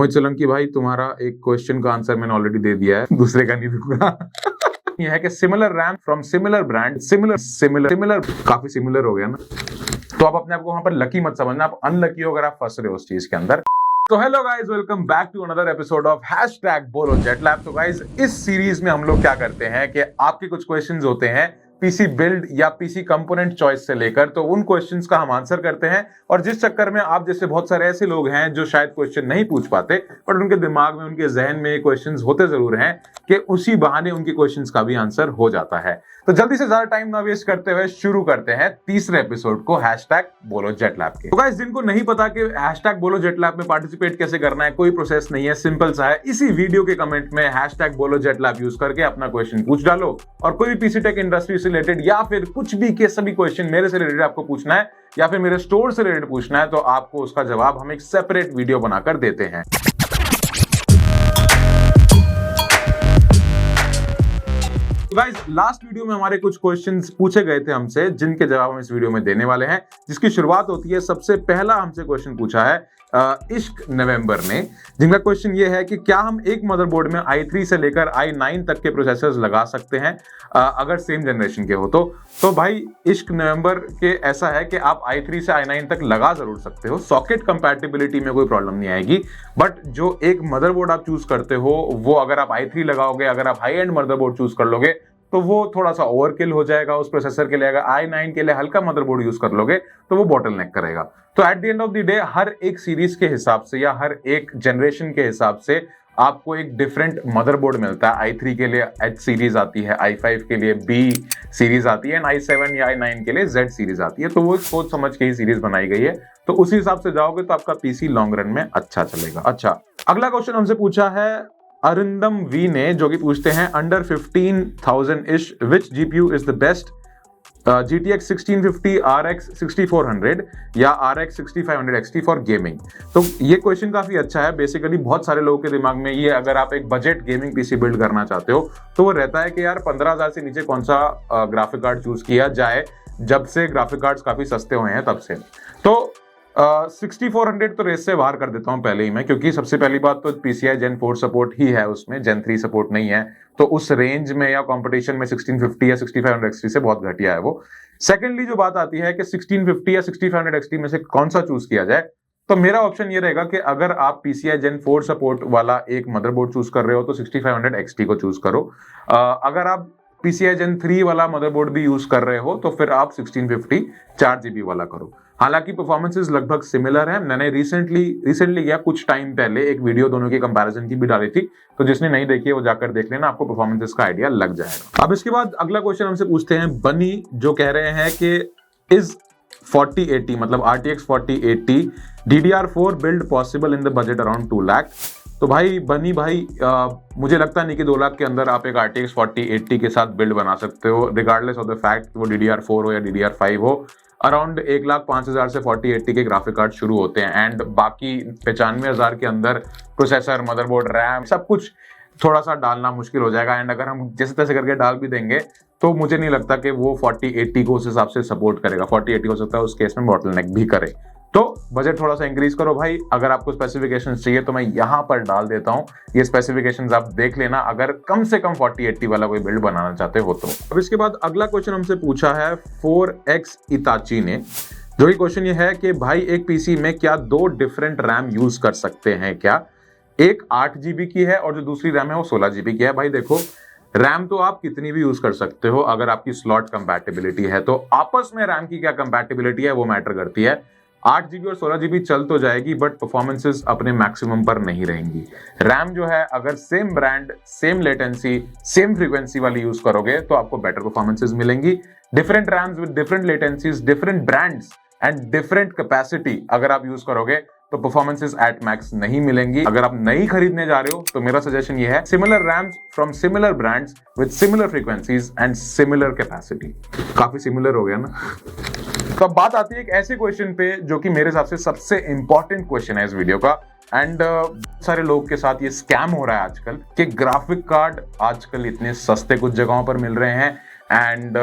मोहित सोलंकी भाई, तुम्हारा एक क्वेश्चन का आंसर मैंने ऑलरेडी दे दिया है, दूसरे का नहीं दूंगा। ये है कि similar RAM from similar brand, similar काफी सिमिलर हो गया ना, तो आप अपने आप को वहां पर लकी मत समझना, आप अनलकी हो अगर आप फंस रहे हो उस चीज के अंदर। तो hello guys, welcome back to another episode of Bolo jet lab. तो गाइस, इस सीरीज में हम लोग क्या करते हैं कि आपके कुछ क्वेश्चंस होते हैं पीसी बिल्ड या पीसी कंपोनेंट चॉइस से लेकर, तो उन क्वेश्चंस का हम आंसर करते हैं। और जिस चक्कर में आप जैसे बहुत सारे ऐसे लोग हैं जो शायद क्वेश्चन नहीं पूछ पाते, बट उनके दिमाग में, उनके जहन में क्वेश्चंस होते जरूर हैं कि उसी बहाने उनके क्वेश्चंस का भी आंसर हो जाता है। तो जल्दी से ज्यादा टाइम ना वेस्ट करते हुए शुरू करते हैं तीसरे एपिसोड को बोलो जेट लैब के। तो गाइस, जिनको नहीं पता कि बोलो जेट लैब में पार्टिसिपेट कैसे करना है, कोई प्रोसेस नहीं है, सिंपल सा है। इसी वीडियो के कमेंट में बोलो जेट लैब यूज करके अपना क्वेश्चन पूछ डालो, और कोई भी पीसी टेक इंडस्ट्री से रिलेटेड या फिर कुछ भी के सभी क्वेश्चन मेरे से रिलेटेड आपको पूछना है या फिर मेरे स्टोर से रिलेटेड पूछना है, तो आपको उसका जवाब हम एक सेपरेट वीडियो बनाकर देते हैं। गाइस, लास्ट वीडियो में हमारे कुछ क्वेश्चंस पूछे गए थे हमसे, जिनके जवाब हम इस वीडियो में देने वाले हैं, जिसकी शुरुआत होती है। सबसे पहला हमसे क्वेश्चन पूछा है इश्क नवंबर ने, जिनका क्वेश्चन ये है कि क्या हम एक मदरबोर्ड में i3 से लेकर i9 तक के प्रोसेसर्स लगा सकते हैं अगर सेम जनरेशन के हो तो भाई, इश्क नवंबर के ऐसा है कि आप i3 से i9 तक लगा जरूर सकते हो, सॉकेट कंपैटिबिलिटी में कोई प्रॉब्लम नहीं आएगी। बट जो एक मदरबोर्ड आप चूज करते हो, वो अगर आप i3 लगाओगे, अगर आप हाई एंड मदरबोर्ड चूज कर लोगे, तो वो थोड़ा सा ओवरकिल हो जाएगा उस प्रोसेसर के लिए। अगर i9 के लिए हल्का मदरबोर्ड यूज कर लोगे तो वो बॉटलनेक करेगा। तो at the end of the day, हर एक सीरीज के हिसाब से या हर एक जनरेशन के हिसाब से आपको एक डिफरेंट मदरबोर्ड मिलता है। i3 के लिए H सीरीज आती है, i5 के लिए B सीरीज आती है, i7 या i9 के लिए Z सीरीज आती है। तो वो सोच समझ के ही सीरीज बनाई गई है, तो उसी हिसाब से जाओगे तो आपका पीसी लॉन्ग रन में अच्छा चलेगा। अच्छा, अगला क्वेश्चन हमसे पूछा है अरिंदम वी ने, जो कि पूछते हैं under 15,000 ish which GPU is the best, GTX 1650, RX 6400 या RX 6500 XT फॉर गेमिंग। तो ये क्वेश्चन काफी अच्छा है। बेसिकली बहुत सारे लोगों के दिमाग में ये, अगर आप एक बजट गेमिंग पीसी बिल्ड करना चाहते हो तो वो रहता है कि यार 15,000 से नीचे कौन सा ग्राफिक कार्ड चूज किया जाए, जब से ग्राफिक कार्ड्स काफी सस्ते हुए हैं तब से। तो 6400 तो रेस से बाहर कर देता हूं पहले ही मैं, क्योंकि सबसे पहली बात तो PCI Gen 4 सपोर्ट ही है उसमें, Gen 3 सपोर्ट नहीं है। तो उस रेंज में या कंपटीशन में 1650 या 6500 XT से बहुत घटिया है वो। सेकेंडली जो बात आती है कि 1650 या 6500 XT में से कौन सा चूज किया जाए, तो मेरा ऑप्शन ये रहेगा कि अगर आप PCI Gen 4 सपोर्ट वाला एक मदरबोर्ड चूज कर रहे हो तो 6500 XT को चूज करो। अगर आप PCI Gen 3 वाला मदरबोर्ड भी यूज कर रहे हो तो फिर आप 1650 4GB वाला करो। हालांकि परफॉर्मेंसेस लगभग सिमिलर है। मैंने रिसेंटली या कुछ टाइम पहले एक वीडियो दोनों की कंपैरिजन की भी डाली थी, तो जिसने नहीं देखी है वो जाकर देख लेना, आपको परफॉर्मेंसेस का आइडिया लग जाएगा। अब इसके बाद अगला क्वेश्चन हमसे पूछते हैं बनी, जो कह रहे हैं कि इज 4080 मतलब RTX 4080 DDR4 build possible in the budget around 2 lakh. तो भाई बनी भाई, मुझे लगता नहीं कि 2 लाख के अंदर आप एक RTX 4080 के साथ बिल्ड बना सकते हो, रिगार्डलेस ऑफ द फैक्ट वो DDR4 हो या DDR5 हो। अराउंड 1,05,000 से 4080 के ग्राफिक कार्ड शुरू होते हैं, एंड बाकी 95,000 के अंदर प्रोसेसर, मदरबोर्ड, रैम, सब कुछ थोड़ा सा डालना मुश्किल हो जाएगा। एंड अगर हम जैसे तैसे करके डाल भी देंगे तो मुझे नहीं लगता कि वो 4080 को उस हिसाब से सपोर्ट करेगा। 4080 हो सकता है उस केस में बॉटलनेक भी करे। तो बजट थोड़ा सा इंक्रीज करो भाई। अगर आपको स्पेसिफिकेशंस चाहिए तो मैं यहां पर डाल देता हूं, ये स्पेसिफिकेशंस आप देख लेना, अगर कम से कम 4080 वाला कोई बिल्ड बनाना चाहते हो तो। अब इसके बाद अगला क्वेश्चन हमसे पूछा है 4X इताची ने, जो कि क्वेश्चन ये है कि भाई एक पीसी में क्या 2 डिफरेंट रैम यूज कर सकते हैं क्या? एक 8GB की है और जो दूसरी रैम है वो 16GB की है। भाई देखो, रैम तो आप कितनी भी यूज कर सकते हो अगर आपकी स्लॉट कंपैटिबिलिटी है, तो आपस में रैम की क्या कंपैटिबिलिटी है वो मैटर करती है। 8GB और 16GB चल तो जाएगी, बट परफॉर्मेंसेस अपने मैक्सिमम पर नहीं रहेंगी। रैम जो है, अगर same brand, same latency, same frequency वाली यूज करोगे तो आपको बेटर परफॉर्मेंसेस मिलेंगी। Different RAMs with different latencies, different brands and different capacity अगर आप यूज करोगे तो परफॉर्मेंसेस एट मैक्स नहीं मिलेंगी। अगर आप नई खरीदने जा रहे हो तो मेरा सजेशन ये है, similar RAMs from similar brands with similar frequencies and similar capacity. काफी सिमिलर हो गया ना। तो अब बात आती है एक ऐसे क्वेश्चन पे जो कि मेरे हिसाब से सबसे इंपॉर्टेंट क्वेश्चन है इस वीडियो का, एंड सारे लोग के साथ ये स्कैम हो रहा है आजकल कि ग्राफिक कार्ड आजकल इतने सस्ते कुछ जगहों पर मिल रहे हैं, एंड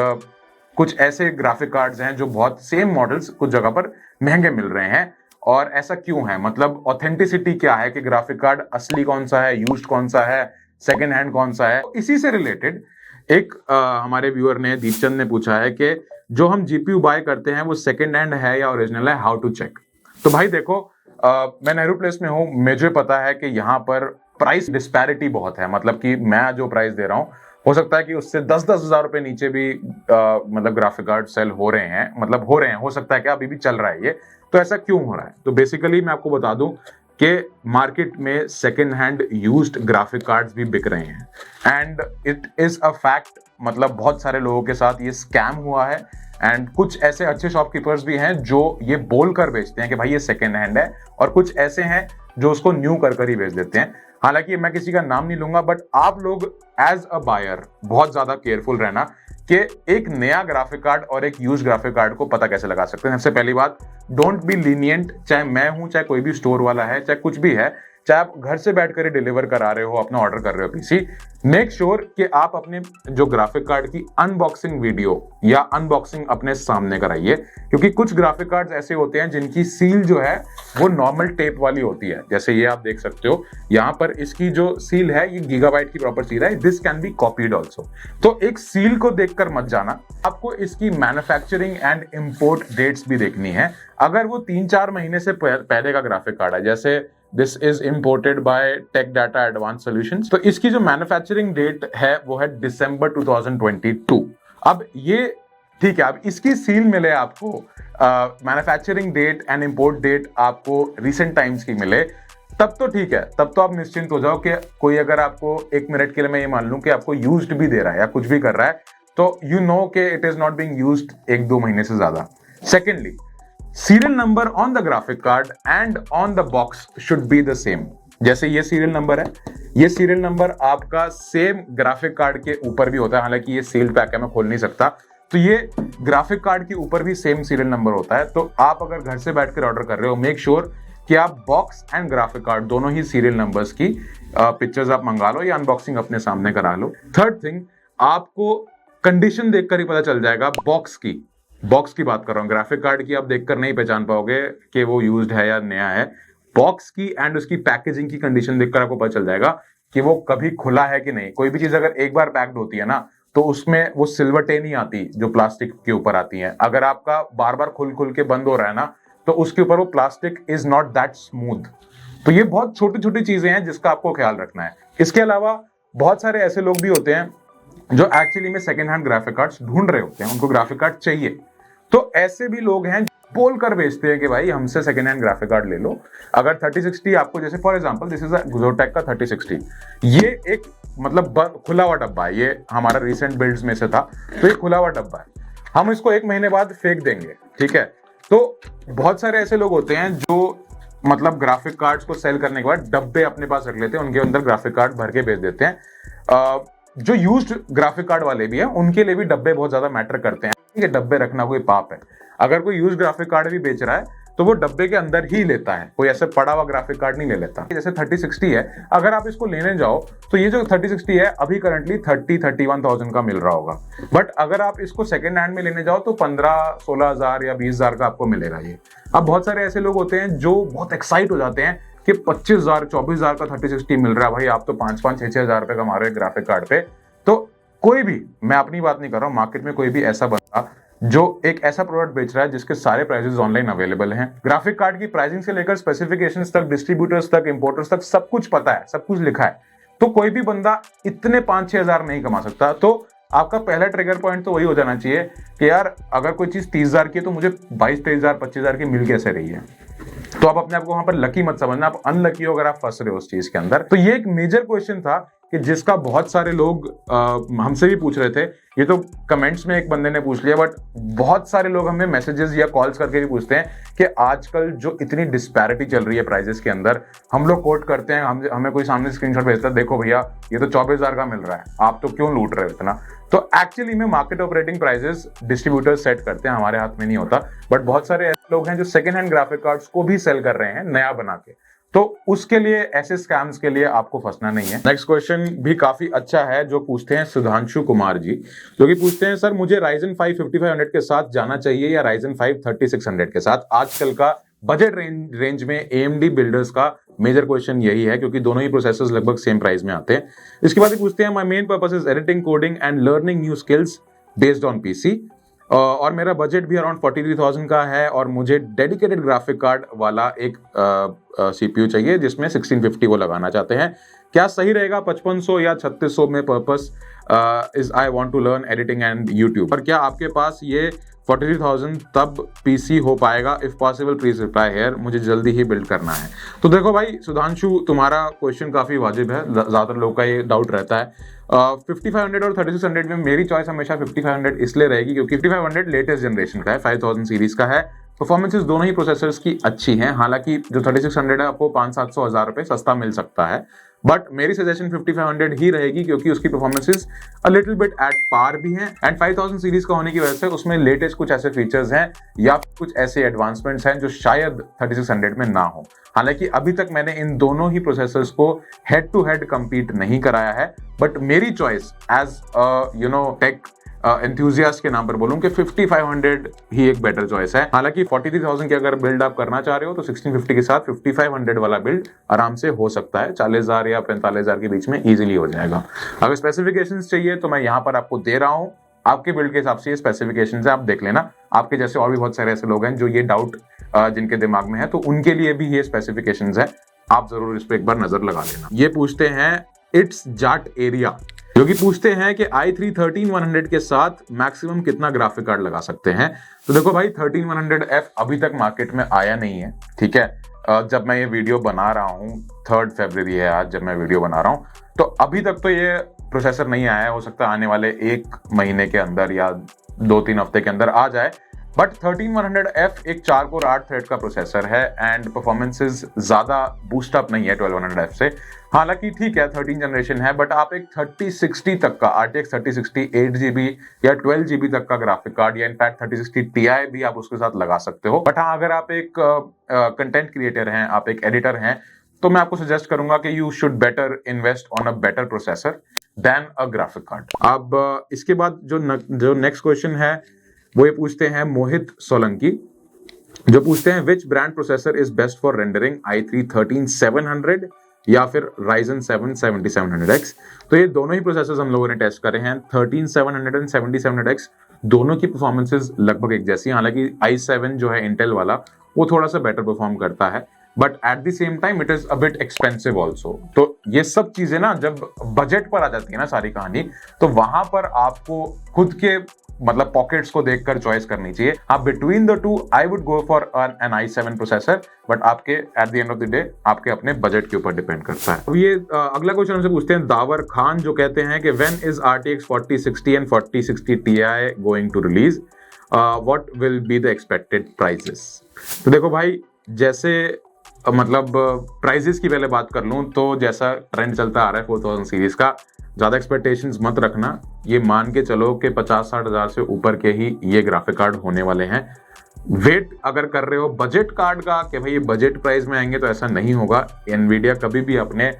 कुछ ऐसे ग्राफिक कार्ड्स हैं जो बहुत सेम मॉडल्स कुछ जगह पर महंगे मिल रहे हैं। और ऐसा क्यों है, मतलब ऑथेंटिसिटी क्या है कि ग्राफिक कार्ड असली कौन सा है, यूज्ड कौन सा है, सेकेंड हैंड कौन सा है। तो इसी से रिलेटेड एक हमारे व्यूअर ने, दीपचंद ने पूछा है कि जो हम जीपीयू बाय करते हैं वो सेकेंड हैंड है या ओरिजिनल है, हाउ टू चेक। तो भाई देखो, मैं नेहरू प्लेस में हूं, मुझे पता है कि यहाँ पर प्राइस डिस्पैरिटी बहुत है, मतलब कि मैं जो प्राइस दे रहा हूं हो सकता है कि उससे 10-10 हजार रुपए नीचे भी मतलब ग्राफिक कार्ड सेल हो रहे हैं, मतलब हो रहे हैं, हो सकता है कि अभी भी चल रहा है ये। तो ऐसा क्यों हो रहा है? तो बेसिकली मैं आपको बता दूं कि मार्केट में second hand used graphic cards भी बिक रहे हैं and it is a fact. मतलब बहुत सारे लोगों के साथ ये स्कैम हुआ है एंड कुछ ऐसे अच्छे शॉपकीपर्स भी हैं जो ये बोल कर बेचते हैं कि भाई ये सेकेंड हैंड है, और कुछ ऐसे हैं जो उसको न्यू कर ही बेच देते हैं। हालांकि मैं किसी का नाम नहीं लूंगा, बट आप लोग एज अ बायर बहुत ज्यादा केयरफुल रहना कि एक नया ग्राफिक कार्ड और एक यूज ग्राफिक कार्ड को पता कैसे लगा सकते हैं। सबसे पहली बात, डोंट बी लीनियंट, चाहे मैं हूं, चाहे कोई भी स्टोर वाला है, चाहे कुछ भी है, चाहे आप घर से बैठकर ही डिलीवर करा रहे हो, अपना ऑर्डर कर रहे हो पीसी, मेक श्योर कि आप अपने जो ग्राफिक कार्ड की अनबॉक्सिंग वीडियो या अनबॉक्सिंग अपने सामने कराइए, क्योंकि कुछ ग्राफिक कार्ड्स ऐसे होते हैं जिनकी सील जो है वो नॉर्मल टेप वाली होती है। जैसे ये आप देख सकते हो यहाँ पर इसकी जो सील है ये गीगाबाइट की प्रॉपर सील है, this can be copied also. तो एक सील को देखकर मत जाना, आपको इसकी मैन्युफैक्चरिंग एंड इंपोर्ट डेट्स भी देखनी है। अगर वो 3-4 महीने से पहले का ग्राफिक कार्ड है, जैसे this is imported by Tech Data Advanced Solutions, तो इसकी जो मैन्युफैक्चरिंग डेट है वो है दिसंबर 2022। अब ये ठीक है, अब इसकी सील मिले आपको, manufacturing date and import date आपको रिसेंट टाइम्स की मिले, तब तो ठीक है, तब तो आप निश्चिंत हो जाओ कि कोई अगर आपको 1 मिनट के लिए मैं ये मान लूं कि आपको यूज्ड भी दे रहा है या कुछ भी कर रहा है, तो यू नो कि it is not being used 1-2 महीने से ज्यादा। Secondly, serial number on the graphic card and on the box should be the same. जैसे ये सीरियल नंबर है, ये सीरियल नंबर आपका सेम ग्राफिक कार्ड के ऊपर भी होता है, हालांकि ये सील्ड पैक है, मैं खोल नहीं सकता, तो ये ग्राफिक कार्ड के ऊपर भी सेम सीरियल नंबर होता है। तो आप अगर घर से बैठकर ऑर्डर कर रहे हो, मेक श्योर कि आप बॉक्स एंड ग्राफिक कार्ड दोनों ही सीरियल नंबर्स की पिक्चर्स आप मंगा लो या अनबॉक्सिंग अपने सामने करा लो। थर्ड थिंग, आपको कंडीशन देखकर ही पता चल जाएगा बॉक्स की बात कर रहा हूं, ग्राफिक कार्ड की आप देखकर नहीं पहचान पाओगे कि वो यूज्ड है या नया है। बॉक्स की एंड उसकी पैकेजिंग की कंडीशन देखकर आपको पता चल जाएगा कि वो कभी खुला है कि नहीं। कोई भी चीज अगर एक बार पैक्ड होती है ना, तो उसमें वो सिल्वर टे नहीं आती जो प्लास्टिक के ऊपर आती है। अगर आपका बार बार खुल के बंद हो रहा है ना, तो उसके ऊपर वो plastic is not that smooth. तो ये बहुत छोटी छोटी चीजें हैं जिसका आपको ख्याल रखना है। इसके अलावा बहुत सारे ऐसे लोग भी होते हैं जो एक्चुअली में सेकेंड हैंड ग्राफिक कार्ड्स ढूंढ रहे होते हैं, उनको ग्राफिक कार्ड चाहिए, तो ऐसे भी लोग हैं बोल कर बेचते हैं कि भाई हमसे सेकेंड हैंड ग्राफिक कार्ड ले लो। अगर 3060 आपको, जैसे फॉर एग्जांपल दिस इज जोटेक का 3060, ये एक मतलब खुला हुआ डब्बा है, ये हमारा रिसेंट बिल्ड्स में से था, तो ये खुला हुआ डब्बा है, हम इसको 1 महीने बाद फेंक देंगे, ठीक है। तो बहुत सारे ऐसे लोग होते हैं जो मतलब ग्राफिक कार्ड्स को सेल करने के बाद डब्बे अपने पास रख लेते हैं, उनके अंदर ग्राफिक कार्ड भर के बेच देते हैं। जो यूज्ड ग्राफिक कार्ड वाले भी हैं, उनके लिए भी डब्बे बहुत ज्यादा मैटर करते हैं। ठीक है, डब्बे रखना कोई पाप है। अगर कोई यूज्ड ग्राफिक कार्ड भी बेच रहा है तो वो डब्बे के अंदर ही लेता है, कोई ऐसे पड़ा हुआ ग्राफिक कार्ड नहीं ले लेता। जैसे 3060 है, अगर आप इसको लेने जाओ तो ये जो 3060 है अभी करंटली 30-31,000 का मिल रहा होगा, बट अगर आप इसको सेकेंड हैंड में लेने जाओ तो 15-16 हजार या 20 हजार का आपको मिलेगा ये। अब बहुत सारे ऐसे लोग होते हैं जो बहुत एक्साइट हो जाते हैं कि 25,000-24,000 का 3060 मिल रहा है, भाई आप तो 5-5-6 हजार रुपए कमा रहे हो ग्राफिक कार्ड पे। तो कोई भी, मैं अपनी बात नहीं कर रहा हूं, मार्केट में कोई भी ऐसा बंदा जो एक ऐसा प्रोडक्ट बेच रहा है जिसके सारे प्राइसेस ऑनलाइन अवेलेबल हैं, ग्राफिक कार्ड की प्राइसिंग से लेकर स्पेसिफिकेशंस तक, डिस्ट्रीब्यूटर्स तक, इंपोर्टर्स तक सब कुछ पता है, सब कुछ लिखा है, तो कोई भी बंदा इतने 5-6 हजार नहीं कमा सकता। तो आपका पहला ट्रिगर पॉइंट तो वही हो जाना चाहिए कि यार अगर कोई चीज 30,000 की है तो मुझे 22-23,000, 25,000 की मिल कैसे रही है। तो आप अपने आप को वहां पर लकी मत समझना, आप अनलकी हो अगर आप फंस रहे हो उस चीज के अंदर। तो ये एक मेजर क्वेश्चन था कि जिसका बहुत सारे लोग हमसे भी पूछ रहे थे। ये तो कमेंट्स में एक बंदे ने पूछ लिया, बट बहुत सारे लोग हमें मैसेजेस या कॉल्स करके भी पूछते हैं कि आजकल जो इतनी डिस्पैरिटी चल रही है प्राइसेस के अंदर, हम लोग कोट करते हैं, हमें कोई सामने स्क्रीनशॉट भेजता है, देखो भैया ये तो 24,000 का मिल रहा है, आप तो क्यों लूट रहे हो इतना। तो एक्चुअली में market operating prices distributors set करते हैं, हमारे हाथ में नहीं होता। बट बहुत सारे ऐसे लोग हैं जो सेकेंड हैंड ग्राफिक कार्ड्स को भी सेल कर रहे हैं नया बना के, तो उसके लिए, ऐसे स्कैम्स के लिए आपको फंसना नहीं है। नेक्स्ट क्वेश्चन भी काफी अच्छा है जो पूछते हैं सुधांशु कुमार जी, जो कि पूछते हैं सर मुझे Ryzen 5 5500 के साथ जाना चाहिए या Ryzen 5 3600 के साथ, आजकल का बजट रेंज में AMD बिल्डर्स का मेजर क्वेश्चन यही है, क्योंकि दोनों ही प्रोसेसर्स लगभग सेम प्राइस में आते हैं। इसके बाद पूछते हैं, my main purpose is editing, coding and learning new skills based on PC, और मेरा बजट भी अराउंड 43,000 का है, और मुझे डेडिकेटेड ग्राफिक कार्ड वाला एक CPU चाहिए जिसमें 1650 वो लगाना चाहते हैं। क्या सही रहेगा 5500 या 3600 में? Purpose is I want to learn editing and YouTube. पर क्या आपके पास ये 43,000 तब PC हो पाएगा? If possible please reply here, मुझे जल्दी ही बिल्ड करना है। तो देखो भाई सुधांशु, तुम्हारा क्वेश्चन काफी वाजिब है, ज्यादातर लोगों का ये डाउट रहता है। 5500 और 3600 में मेरी चॉइस हमेशा 5500 इसलिए रहेगी क्योंकि 5500 लेटेस्ट जनरेशन का है, 5000 सीरीज का है। परफॉर्मेंसेस दोनों ही प्रोसेसर्स की अच्छी हैं, हालांकि जो 3600 है आपको 500-700 हज़ार रुपए सस्ता मिल सकता है, बट मेरी सजेशन 5500 ही रहेगी क्योंकि उसकी performances a little bit at par भी हैं, एंड 5000 सीरीज का होने की वजह से उसमें लेटेस्ट कुछ ऐसे फीचर्स हैं या कुछ ऐसे एडवांसमेंट्स हैं जो शायद 3600 में ना हो। हालांकि अभी तक मैंने इन दोनों ही प्रोसेसर्स को हेड टू हेड कंपीट नहीं कराया है, बट मेरी चॉइस एज टेक एंथुसियास्ट के नाम पर बोलूं कि 5500 ही एक बेटर चॉइस है। हालांकि 43,000 की अगर बिल्ड आप करना चाह रहे हो तो 1650 के साथ 5500 वाला बिल्ड आराम से हो सकता है, 40,000 या 45,000 के बीच में इजीली हो जाएगा। अगर स्पेसिफिकेशंस चाहिए तो मैं यहाँ पर आपको दे रहा हूँ, आपके बिल्ड के हिसाब से ये स्पेसिफिकेशंस है, आप देख लेना। आपके जैसे और भी बहुत सारे ऐसे लोग हैं जो ये डाउट जिनके दिमाग में है, तो उनके लिए भी ये स्पेसिफिकेशंस है, आप जरूर इस पर एक बार नजर लगा लेना। ये पूछते हैं इट्स जाट एरिया, जो कि पूछते हैं कि i3-13100 के साथ मैक्सिमम कितना ग्राफिक कार्ड लगा सकते हैं। तो देखो भाई 13100F अभी तक मार्केट में आया नहीं है, ठीक है। जब मैं ये वीडियो बना रहा हूँ, 3 फरवरी है आज जब मैं वीडियो बना रहा हूँ, तो अभी तक तो ये प्रोसेसर नहीं आया है। हो सकता है आने वाले 1 महीने के अंदर या 2-3 हफ्ते के अंदर आ जाए। बट 13100F एक 4 कोर 8 थ्रेड का प्रोसेसर है, एंड परफॉर्मेंसेस ज्यादा बूस्ट अप नहीं है 12100F से। हालांकि ठीक है 13 जनरेशन है, बट आप एक 3060 तक का RTX 3060 8GB या 12GB तक का ग्राफिक कार्ड, या इनफैक्ट 3060 Ti भी आप उसके साथ लगा सकते हो। बट हाँ, अगर आप एक कंटेंट क्रिएटर हैं, आप एक एडिटर हैं, तो मैं आपको सजेस्ट करूंगा कि you should better invest on a better processor than a graphic card. अब इसके बाद जो नेक्स्ट क्वेश्चन है वो ये पूछते हैं मोहित सोलंकी, जो पूछते हैं which brand processor is best for rendering, i3-13700 या फिर Ryzen 7 7700X। तो ये दोनों ही प्रोसेसर्स हम लोगों ने टेस्ट करे हैं। 13700 एंड 7700X दोनों की परफॉर्मेंसेस लगभग एक जैसी, हालांकि i7 जो है इंटेल वाला वो थोड़ा सा बेटर परफॉर्म करता है, but at the same time it is a bit expensive also. तो ये सब चीजें ना जब बजट पर आ जाती है ना सारी कहानी, तो वहां पर आपको खुद के मतलब पॉकेट्स को देखकर चॉइस करनी चाहिए। आप between the two I would go for an i7 processor, but आपके at the end of the day आपके अपने बजट के ऊपर डिपेंड करता है। अब ये अगला क्वेश्चन हमसे पूछते हैं दावर खान, जो कहते हैं कि when is RTX 4060 and 4060 Ti going to release, what will be the expected prices. तो देखो भाई, जैसे मतलब प्राइजेस की पहले बात कर लूं तो जैसा ट्रेंड चलता आ रहा है 4000 सीरीज का, ज्यादा एक्सपेक्टेशंस मत रखना। ये मान के चलो कि 50-60 हज़ार से ऊपर के ही ये ग्राफिक कार्ड होने वाले हैं। वेट अगर कर रहे हो बजट कार्ड का कि भाई ये बजट प्राइस में आएंगे, तो ऐसा नहीं होगा। एनवीडिया कभी भी अपने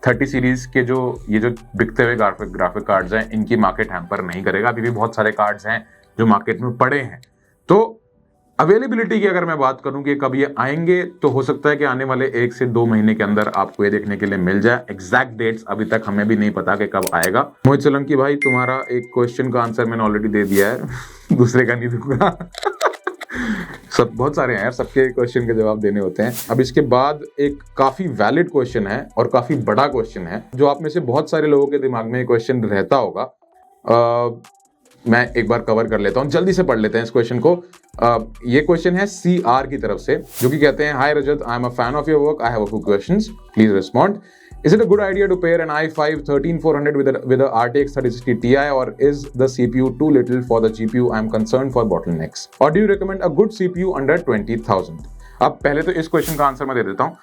30 सीरीज के जो बिकते हुए ग्राफिक कार्ड्स हैं इनकी मार्केट हैम्पर नहीं करेगा। अभी भी बहुत सारे कार्ड्स हैं जो मार्केट में पड़े हैं। तो अवेलेबिलिटी की अगर मैं बात करूं कि कब ये आएंगे, तो हो सकता है कि आने वाले 1 से 2 महीने के अंदर आपको ये देखने के लिए मिल जाए। एग्जैक्ट डेट्स अभी तक हमें भी नहीं पता कि कब आएगा। मोहित सोलंकी भाई, तुम्हारा एक क्वेश्चन का आंसर मैंने ऑलरेडी दे दिया है दूसरे का नहीं दूंगा सब बहुत सारे हैं यार, सबके क्वेश्चन के जवाब देने होते हैं। अब इसके बाद एक काफी वैलिड क्वेश्चन है और काफी बड़ा क्वेश्चन है, जो आप में से बहुत सारे लोगों के दिमाग में क्वेश्चन रहता होगा। मैं एक बार कवर कर लेता हूं, जल्दी से पढ़ लेते हैं इस क्वेश्चन को। ये क्वेश्चन है CR की तरफ से, जो कि कहते हैं hi Rajat, I am a fan of your work, I have a few questions, please respond. Is it a good idea to pair an i5-13400 with a RTX 3060 Ti, or is the CPU too little for the GPU? I'm concerned for bottlenecks. Or do you recommend a good CPU under 20,000? अब पहले तो इस question का answer मैं दे देता हूँ।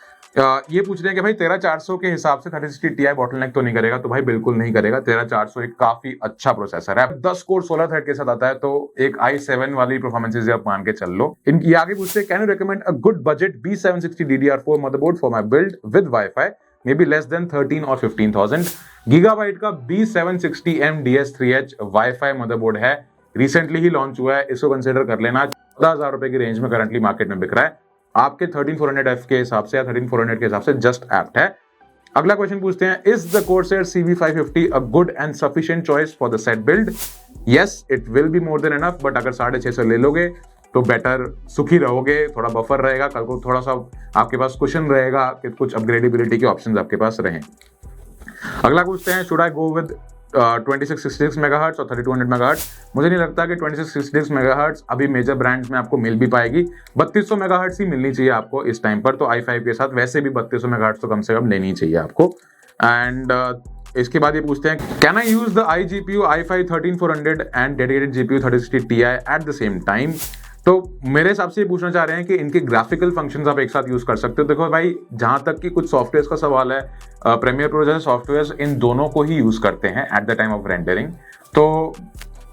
ये पूछ रहे हैं कि भाई 13400 के हिसाब से 3060 Ti बॉटलनेक तो नहीं करेगा। तो भाई बिल्कुल नहीं करेगा। 13400 एक काफी अच्छा प्रोसेसर है, 10 कोर 16 थ्रेड के साथ आता है, तो एक i7 वाली परफॉर्मेंसेज आप मान के चल लो। इनकी आगे पूछते हैं can you recommend a good budget B760 DDR4 motherboard for my build with wifi, maybe less than 13 or 15,000 gigabyte का B760M DS3H वाईफाई मदरबोर्ड है, रिसेंटली ही लॉन्च हुआ है, इसको कंसिडर कर लेना। 14,000 रुपए की रेंज में करंटली मार्केट में बिक रहा है। आपके 13400F के हिसाब से या 13400 के हिसाब से जस्ट एप्ट है। अगला क्वेश्चन पूछते हैं, is the Corsair CV550 a good and sufficient choice for the set build? Yes, it will be more than enough, but अगर 650 ले लोगे तो बेटर, सुखी रहोगे, थोड़ा बफर रहेगा, कल को थोड़ा सा आपके पास कुशन रहेगा कि कुछ अपग्रेडेबिलिटी के ऑप्शंस आपके पास रहें। अगला पूछते हैं, should I go with 2666 megahertz और 3200 मेगाहर्ट्ज? मुझे नहीं लगता कि 2666 मेगाहर्ट्ज अभी मेजर ब्रांड्स में आपको मिल भी पाएगी। 3200 मेगाहर्ट्ज ही मिलनी चाहिए आपको इस टाइम पर, तो i5 के साथ वैसे भी 3200 मेगाहर्ट्ज तो कम से कम लेनी चाहिए आपको। एंड इसके बाद ये पूछते हैं, can I use the iGPU i5 13400 and dedicated GPU 3060 Ti at the same time? तो मेरे हिसाब से ये पूछना चाह रहे हैं कि इनके ग्राफिकल फंक्शंस आप एक साथ यूज कर सकते हो। देखो भाई, जहां तक कि कुछ सॉफ्टवेयर का सवाल है, प्रीमियर प्रो जैसे सॉफ्टवेयर इन दोनों को ही यूज करते हैं at the time of rendering, तो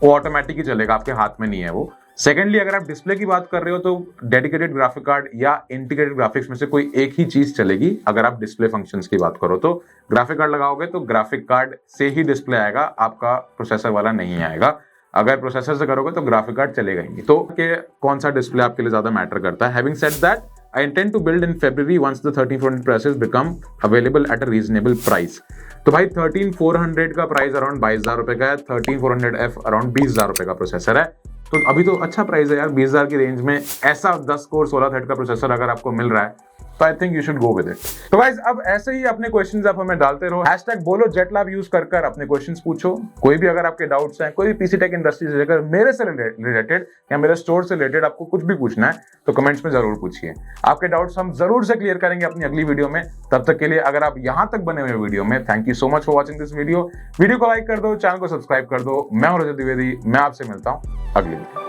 वो ऑटोमेटिक ही चलेगा, आपके हाथ में नहीं है वो। सेकेंडली, अगर आप डिस्प्ले की बात कर रहे हो तो डेडिकेटेड ग्राफिक कार्ड या इंटीग्रेटेड ग्राफिक्स में से कोई एक ही चीज चलेगी। अगर आप डिस्प्ले फंक्शंस की बात करो तो ग्राफिक कार्ड लगाओगे तो ग्राफिक कार्ड से ही डिस्प्ले आएगा, आपका प्रोसेसर वाला नहीं आएगा। अगर प्रोसेसर से करोगे तो ग्राफिक कार्ड चलेगा ही नहीं। तो कौन सा डिस्प्ले आपके लिए ज्यादा मैटर करता है? Having said that, I intend to build in February once the 13400 prices become available at a reasonable price. तो भाई 13400 का प्राइस अराउंड 22,000 रुपए का है, 13400F अराउंड 20,000 रुपए का प्रोसेसर है, तो अभी तो अच्छा प्राइस है यार। 20,000 की रेंज में ऐसा 10 कोर 16 थ्रेड का प्रोसेसर अगर आपको मिल रहा है तो I think you should go with it. तो गाइस, अब ऐसे ही अपने क्वेश्चंस आप हमें डालते रहो, हैशटैग बोलो जेटलैब यूज कर अपने क्वेश्चंस पूछो। कोई भी अगर आपके डाउट्स हैं, कोई भी पीसी टेक इंडस्ट्री से लेकर मेरे से रिलेटेड या मेरे स्टोर से रिलेटेड आपको कुछ भी पूछना है तो कमेंट्स में जरूर पूछिए। आपके डाउट्स हम जरूर से क्लियर करेंगे अपनी अगली वीडियो में। तब तक के लिए अगर आप यहां तक बने हुए वीडियो में, thank you so much for watching this video. Video को लाइक कर दो, चैनल को सब्सक्राइब कर दो। मैं हूं रजत द्विवेदी, मैं आपसे मिलता हूं अगली वीडियो।